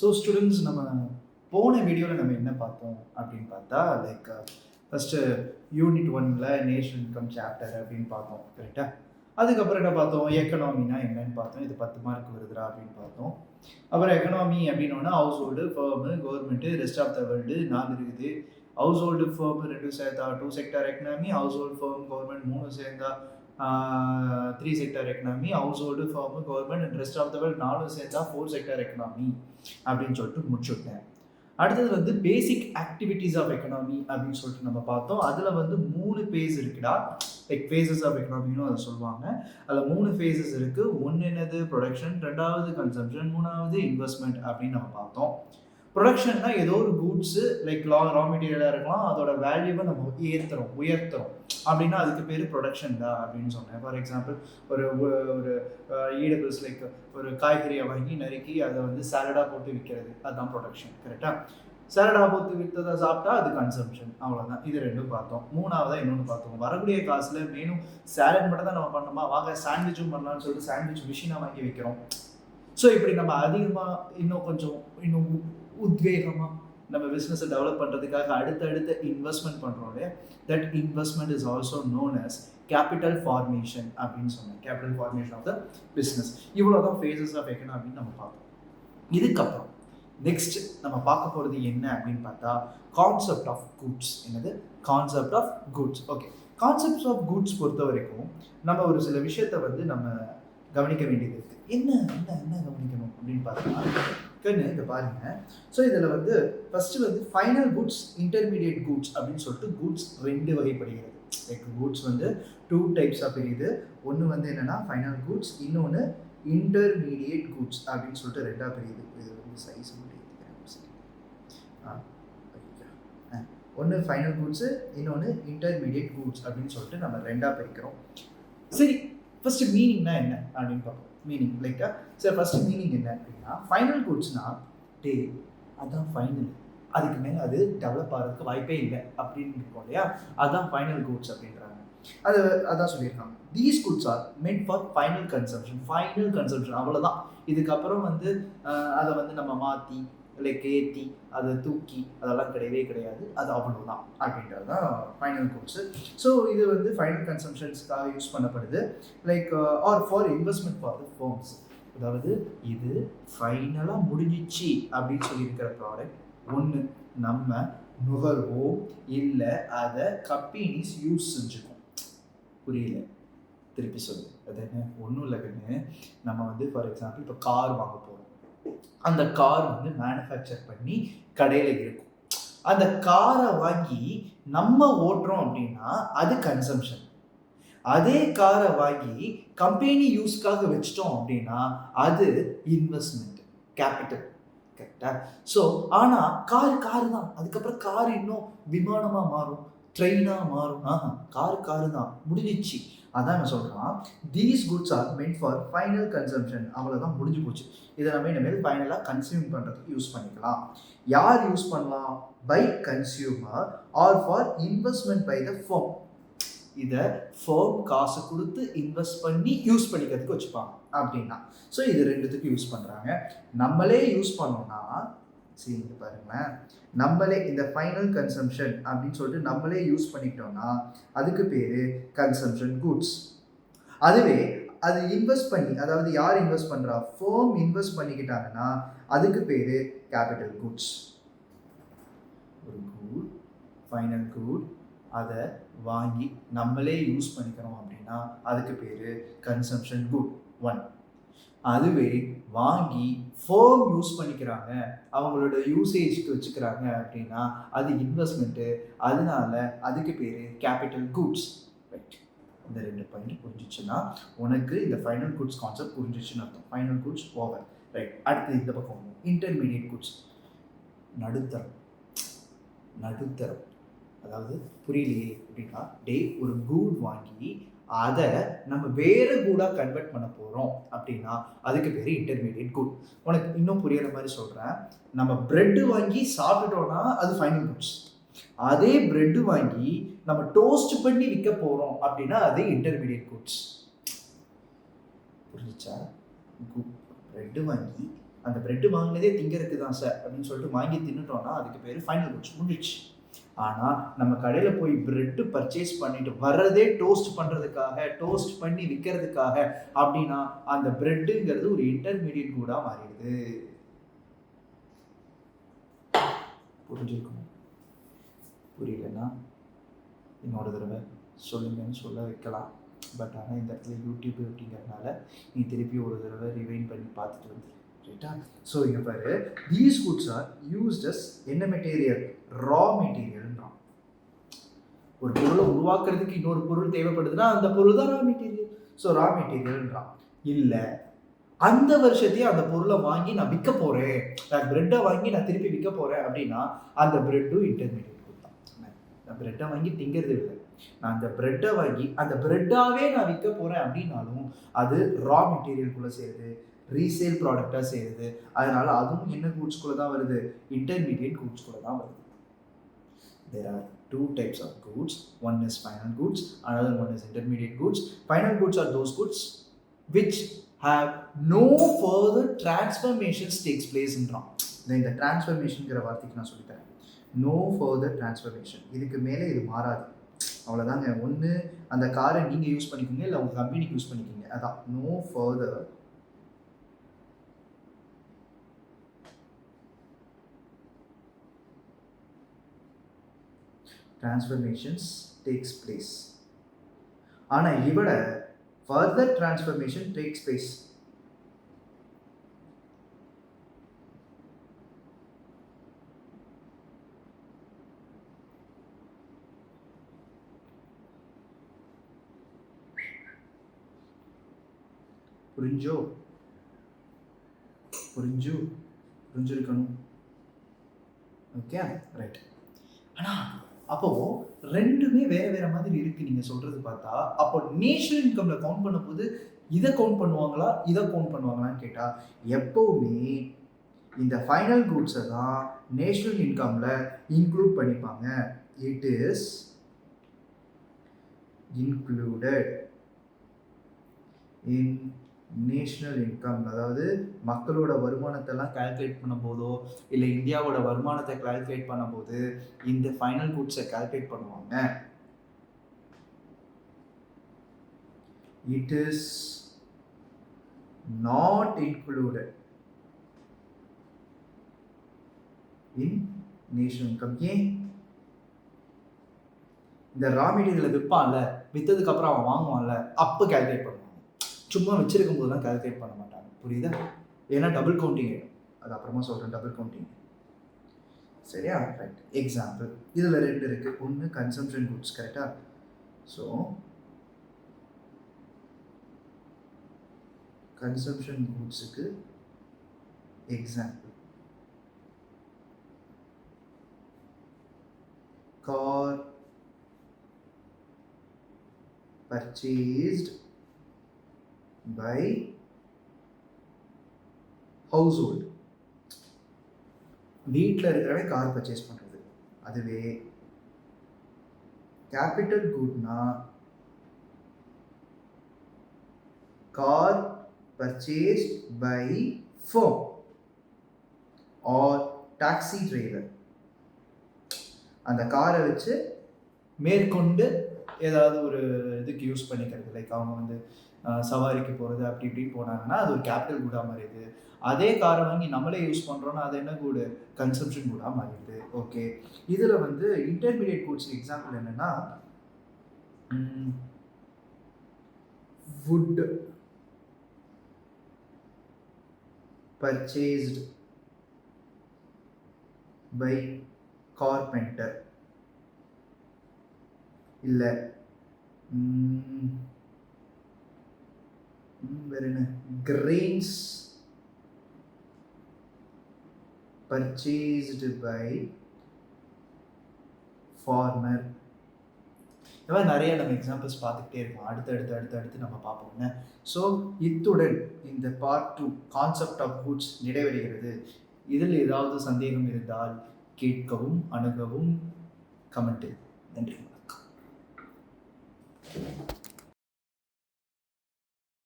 So students, நம்ம போன வீடியோவில் நம்ம என்ன பார்த்தோம் அப்படின்னு பார்த்தா, லைக் ஃபஸ்ட்டு யூனிட் 1ல் நேஷனல் இன்கம் சாப்டர் அப்படின்னு பார்த்தோம். கரெக்டாக? அதுக்கப்புறம் என்ன பார்த்தோம், எக்கனாமினா என்னன்னு பார்த்தோம். இது 10 மார்க் வருதுரா அப்படின்னு பார்த்தோம். அப்புறம் எக்கனாமி அப்படின்னோன்னா household, firm, government, rest of the world 4 இருக்குது. ஹவுஸ் ஹோல்டு, ஃபர்மு 2 சேர்த்தா 2 sector economy, household, firm, government 3 சேர்ந்தா 3 sector economy, household, firm, government and rest of the world 4 சேர்ந்தா 4 செக்டார் எக்கனாமி அப்படின்னு சொல்லிட்டு முடிச்சுட்டேன். அடுத்தது வந்து பேசிக் ஆக்டிவிட்டீஸ் ஆஃப் எக்கனாமி அப்படின்னு சொல்லிட்டு நம்ம பார்த்தோம். அதில் வந்து 3 பேஸ் இருக்குடா, லைக் ஃபேஸஸ் ஆஃப் எக்கனாமின்னு அதை சொல்லுவாங்க. அதில் 3 ஃபேஸஸ் இருக்குது. ஒன்று என்னது ப்ரொடக்ஷன், 2வது கன்சம்ஷன், 3வது இன்வெஸ்ட்மெண்ட் அப்படின்னு நம்ம பார்த்தோம். ப்ரொடக்ஷன்னா ஏதோ ஒரு கூட்ஸு லைக் ரா மெட்டீரியலாக இருக்கலாம், அதோட வேல்யூவை நம்ம உயர்த்துறோம் அப்படின்னா அதுக்கு பேர் ப்ரொடக்ஷன் தான் அப்படின்னு சொன்னேன். ஃபார் எக்ஸாம்பிள் ஒரு ஒரு ஈடபிள்ஸ் லைக் ஒரு காய்கறியை வாங்கி நறுக்கி அதை வந்து சாலடாக போட்டு விற்கிறது, அதுதான் ப்ரொடக்ஷன். கரெக்டாக? சாலடாக போட்டு விற்றதை சாப்பிட்டா அது கன்சம்ஷன். அவ்வளோதான். இது ரெண்டும் பார்த்தோம். 3வதாக இன்னொன்று பார்த்தோம். வரக்கூடிய காசில் மெயினும் சாலட் மட்டும் தான் நம்ம பண்ணோமா, வாங்க சாண்ட்விச்சும் பண்ணலாம்னு சொல்லிட்டு சாண்ட்விச் மிஷினாக வாங்கி வைக்கிறோம். ஸோ இப்படி நம்ம அதிகமாக இன்னும் உத்வேகமாக நம்ம பிஸ்னஸை டெவலப் பண்ணுறதுக்காக அடுத்த இன்வெஸ்ட்மெண்ட் பண்ணுறோம் இல்லையா, that investment is also known as capital formation அப்படின்னு சொன்னேன். Capital formation of the business. இவ்வளோ தான் ஃபேஸஸ் ஆஃப் எக்கனாமின்னு நம்ம பார்த்தோம். இதுக்கப்புறம் நெக்ஸ்ட் நம்ம பார்க்க போகிறது என்ன அப்படின்னு பார்த்தா, கான்செப்ட் ஆஃப் குட்ஸ். என்னது? Concept of goods. Okay, concepts of goods பொறுத்த வரைக்கும் நம்ம ஒரு சில விஷயத்தை வந்து நம்ம கவனிக்க வேண்டியது இருக்குது. என்ன கவனிக்கணும் அப்படின்னு பார்த்தோம்னா, இங்கே பாருங்க. ஸோ இதில் வந்து ஃபஸ்ட்டு வந்து ஃபைனல் குட்ஸ், இன்டர்மீடியட் குட்ஸ் அப்படின்னு சொல்லிட்டு குட்ஸ் 2 வகைப்படுகிறது. லைக் குட்ஸ் வந்து 2 டைப்ஸாக பிரியுது. ஒன்று வந்து என்னென்னா ஃபைனல் குட்ஸ், இன்னொன்று இன்டர்மீடியட் குட்ஸ் அப்படின்னு சொல்லிட்டு 2ஆக பிரியுது. இது வந்து சைஸ் ஒன்று ஃபைனல் குட்ஸு, இன்னொன்று இன்டர்மீடியட் குட்ஸ் அப்படின்னு சொல்லிட்டு நம்ம 2ஆக பிரிக்கிறோம். சரி, ஃபஸ்ட்டு மீனிங்னா என்ன அப்படின்னு பார்ப்போம். மீனிங் லைக் சரி, ஃபஸ்ட்டு மீனிங் என்ன அப்படின்னா, ஃபைனல் குட்ஸ்னா அதான் ஃபைனல், அதுக்கு மேலே அது டெவலப் ஆகிறதுக்கு வாய்ப்பே இல்லை அப்படின்னு இருக்கும் இல்லையா, அதுதான் ஃபைனல் குட்ஸ் அப்படின்றாங்க. அதான் சொல்லியிருக்காங்க. These goods R meant for final consumption. அவ்வளோதான். இதுக்கப்புறம் வந்து அதை வந்து நம்ம மாற்றி லைக் ஏற்றி அதை தூக்கி அதெல்லாம் கிடையாது. அது அவ்வளோதான் அப்படின்றது தான் ஃபைனல் குட்ஸு. ஸோ இது வந்து ஃபைனல் கன்சம்ஷன்ஸ்க்காக யூஸ் பண்ணப்படுது. Like or for investment for the firms. அதாவது இது ஃபைனலாக முடிஞ்சிச்சு அப்படின்னு சொல்லியிருக்கிற ப்ராடக்ட் ஒன்று நம்ம நுகர்வோம், இல்லை அதை கம்பெனிஸ் யூஸ் செஞ்சுக்கும். புரியல, திருப்பி சொல்லு. அது என்ன? ஒன்றும் இல்லை கண்ணு. நம்ம வந்து ஃபார் எக்ஸாம்பிள் இப்போ கார் வாங்க போகிறோம். அந்த கார் வந்து மேனுஃபேக்சர் பண்ணி கடையில் இருக்கும். அந்த காரை வாங்கி நம்ம ஓட்டுறோம் அப்படின்னா அது கன்சம்ஷன். அதே காரை வாங்கி கம்பெனி யூஸ்க்காக வச்சிட்டோம் அப்படின்னா அது இன்வெஸ்ட்மெண்ட், கேபிட்டல். கரெக்டா? ஸோ ஆனால் கார் தான். அதுக்கப்புறம் கார் இன்னும் விமானமாக மாறும், ட்ரெயினாக மாறும். காரு தான், முடிஞ்சிச்சு. அதான் நான் சொல்கிறான், these goods R meant for final consumption. அவ்வளோதான், முடிஞ்சு போச்சு. இதை நம்ம இனிமேல் ஃபைனலாக கன்சியூம் பண்ணுறதுக்கு யூஸ் பண்ணிக்கலாம். யார் யூஸ் பண்ணலாம்? By consumer or for investment by the firm. இதை ஃபர்ம் காசு கொடுத்து இன்வெஸ்ட் பண்ணி யூஸ் பண்ணிக்கிறதுக்கு வச்சுப்பாங்க அப்படின்னா. ஸோ இது 2த்துக்கு யூஸ் பண்ணுறாங்க. நம்மளே யூஸ் பண்ணோம்னா, சரி இங்கே பாருங்களேன், நம்மளே இந்த ஃபைனல் கன்சம்ஷன் அப்படின்னு சொல்லிட்டு நம்மளே யூஸ் பண்ணிக்கிட்டோம்னா அதுக்கு பேர் கன்சம்ஷன் குட்ஸ். அதுவே அது இன்வெஸ்ட் பண்ணி, அதாவது யார் இன்வெஸ்ட் பண்ணுறா? ஃபர்ம் இன்வெஸ்ட் பண்ணிக்கிட்டாங்கன்னா அதுக்கு பேர் கேபிட்டல் குட்ஸ். ஒரு குட், ஃபைனல் குட், அதை வாங்கி நம்மளே யூஸ் பண்ணிக்கிறோம் அப்படின்னா அதுக்கு பேர் கன்சம்ஷன் குட் 1. அதுவே வாங்கி ஃபர்ம் யூஸ் பண்ணிக்கிறாங்க, அவங்களோட யூசேஜ்க்கு வச்சுக்கிறாங்க அப்படின்னா அது இன்வெஸ்ட்மெண்ட்டு, அதனால அதுக்கு பேர் கேபிட்டல் குட்ஸ். ரைட்? இந்த 2 பாயிண்ட் புரிஞ்சிச்சுன்னா உனக்கு இந்த ஃபைனல் குட்ஸ் கான்செப்ட் புரிஞ்சிச்சுன்னு அர்த்தம். Final goods over. ரைட்? அடுத்து இந்த பக்கம் இன்டர்மீடியட் குட்ஸ். நடுத்தரம். அதாவது புரியலையே அப்படின்னா, ஒரு குட் வாங்கி அதை நம்ம வேறு கூடாக கன்வெர்ட் பண்ண போகிறோம் அப்படின்னா அதுக்கு பேர் இன்டர்மீடியட் குட். உனக்கு இன்னும் புரியுற மாதிரி சொல்கிறேன். நம்ம பிரெட்டு வாங்கி சாப்பிட்டுட்டோம்னா அது ஃபைனல் குட்ஸ். அதே பிரெட்டு வாங்கி நம்ம டோஸ்ட் பண்ணி விற்க போகிறோம் அப்படின்னா அது இன்டர்மீடியட் குட்ஸ். புரிஞ்சிச்சா? பிரெட்டு வாங்கி அந்த பிரெட்டு வாங்கினதே திங்கிறதுக்கு தான் சார் அப்படின்னு சொல்லிட்டு வாங்கி தின்னுட்டோம்னா அதுக்கு பேர் ஃபைனல் குட்ஸ், முடிஞ்சிச்சு. ஆனால் நம்ம கடையில் போய் பிரெட்டு பர்ச்சேஸ் பண்ணிட்டு வர்றதே டோஸ்ட் பண்ணுறதுக்காக, டோஸ்ட் பண்ணி விற்கிறதுக்காக அப்படின்னா அந்த பிரெட்டுங்கிறது ஒரு இன்டர்மீடியட் கூடாக மாறிடுது. புரிஞ்சிருக்கணும். புரியலன்னா இன்னொரு தடவை சொல்லுங்கன்னு சொல்ல வைக்கலாம். பட் ஆனால் இந்த இடத்துல யூடியூப் அப்படிங்கிறதுனால நீ திருப்பி ஒரு தடவை ரிவைன் பண்ணி பார்த்துட்டு வந்துடு. ரைட்டா? ஸோ இங்கே பாரு, these goods are used as என்ன மெட்டீரியல்? ரா மெட்டீரியல்ன்றான். ஒரு பொருளை உருவாக்குறதுக்கு இன்னொரு பொருள் தேவைப்படுதுன்னா அந்த பொருள் தான் ரா மெட்டீரியல். ஸோ ரா மெட்டீரியல்ன்றான். இல்லை, அந்த வருஷத்தையே அந்த பொருளை வாங்கி நான் விற்க போகிறேன், நான் பிரெட்டை வாங்கி நான் திருப்பி விற்க போகிறேன் அப்படின்னா அந்த பிரெட்டும் இன்டர்மீடியட் குட் தான். நான் பிரெட்டை வாங்கி திங்கிறது இல்லை, நான் அந்த பிரெட்டை வாங்கி அந்த பிரெட்டாகவே நான் விற்க போகிறேன் அப்படின்னாலும் அது ரா மெட்டீரியல்குள்ளே சேருது, ரீசேல் ப்ராடக்டாக சேருது. அதனால அதுவும் என்ன கூட்ஸ்குள்ளே தான் வருது? இன்டர்மீடியட் கூட்ஸ்குள்ளே தான் வருது. There are two types of goods. One is final goods, another one is intermediate goods. Final goods are those goods which have no further transformations takes place in wrong. இந்த டிரான்ஸ்ஃபர்மேஷன்ங்கிற வார்த்தைக்கு நான் சொல்லித்தரேன். நோ ஃபர்தர் டிரான்ஸ்ஃபர்மேஷன், இதுக்கு மேலே இது மாறாது, அவ்வளோதாங்க. ஒன்று அந்த காரை நீங்கள் யூஸ் பண்ணிக்கோங்க, இல்லை உங்கள் கம்பெனிக்கு யூஸ் பண்ணிக்கோங்க, அதான் no further transformations takes place. ஆனால் இவட further transformation takes place. புரிஞ்சிருக்கணும். Okay, right. ஆனால் அப்போது ரெண்டுமே வேறு வேறு மாதிரி இருக்குது நீங்கள் சொல்கிறது பார்த்தா. அப்போ நேஷனல் இன்கமில் கவுண்ட் பண்ணும்போது இதை கவுண்ட் பண்ணுவாங்களா, இதை கவுண்ட் பண்ணுவாங்களான்னு கேட்டால் எப்போவுமே இந்த ஃபைனல் குட்ஸை தான் நேஷனல் இன்கமில் இன்க்ளூட் பண்ணிப்பாங்க. It is included in national income. அதாவது மக்களோட வருமானத்தெல்லாம் கால்குலேட் பண்ணும் போதோ இல்லை இந்தியாவோட வருமானத்தை கால்குலேட் பண்ணும்போது இந்த ஃபைனல் குட்ஸை கால்குலேட் பண்ணுவாங்க. It is not included in national income. ஏன்? இந்த ரா மெட்டீரியலை விற்பான்ல, விற்றதுக்கு அப்புறம் அவன் வாங்குவான்ல, அப்போ கால்குலேட் பண்ணுவான். சும்மா வச்சிருக்கும் போதெல்லாம் கால்குலேட் பண்ண மாட்டாங்க. புரியுதா? ஏன்னா டபுள் கவுண்டிங் ஆகிடும். அது அப்புறமா சொல்கிறேன், டபுள் கவுண்டிங். சரியா? ரைட். எக்ஸாம்பிள் இதில் ரெண்டு இருக்குது. ஒன்று கன்சம்ஷன் குட்ஸ், கரெக்டாக? ஸோ கன்சம்ஷன் குட்ஸுக்கு example car purchased by household. வீட்டில் இருக்கிறவே கார் பர்ச்சேஸ் பண்ணுறது. அதுவே கேபிட்டல் குட்னா car purchased by firm or taxi driver. அந்த காரை வச்சு மேற்கொண்டு ஏதாவது ஒரு இதுக்கு யூஸ் பண்ணிக்கிறது, லைக் அவங்க வந்து சவாரிக்கு போகிறது அப்படி இப்படின்னு போனாங்கன்னா அது ஒரு கேபிட்டல் கூடாக மாறிடுது. அதே காரை வாங்கி நம்மளே யூஸ் பண்ணுறோன்னா அது என்ன கூடு? கன்சம்ஷன் கூடாக மாறிடுது. ஓகே, இதில் வந்து இன்டர்மீடியட் கூட்ஸ் எக்ஸாம்பிள் என்னென்னா வுட் பர்ச்சேஸ்டு பை கார்பெண்டர், இல்லை வேற என்ன, கிரெயின்ஸ் பர்ச்சேஸ்டு பை ஃபார்மர். இந்த மாதிரி நிறைய நம்ம எக்ஸாம்பிள்ஸ் பார்த்துக்கிட்டே இருக்கோம். அடுத்து நம்ம பார்ப்போங்க. ஸோ இத்துடன் இந்த பார்ட் 2 கான்செப்ட் ஆஃப் குட்ஸ் நிறைவடைகிறது. இதில் ஏதாவது சந்தேகம் இருந்தால் கேட்கவும் அணுகவும் கமெண்ட். நன்றி, வணக்கம்.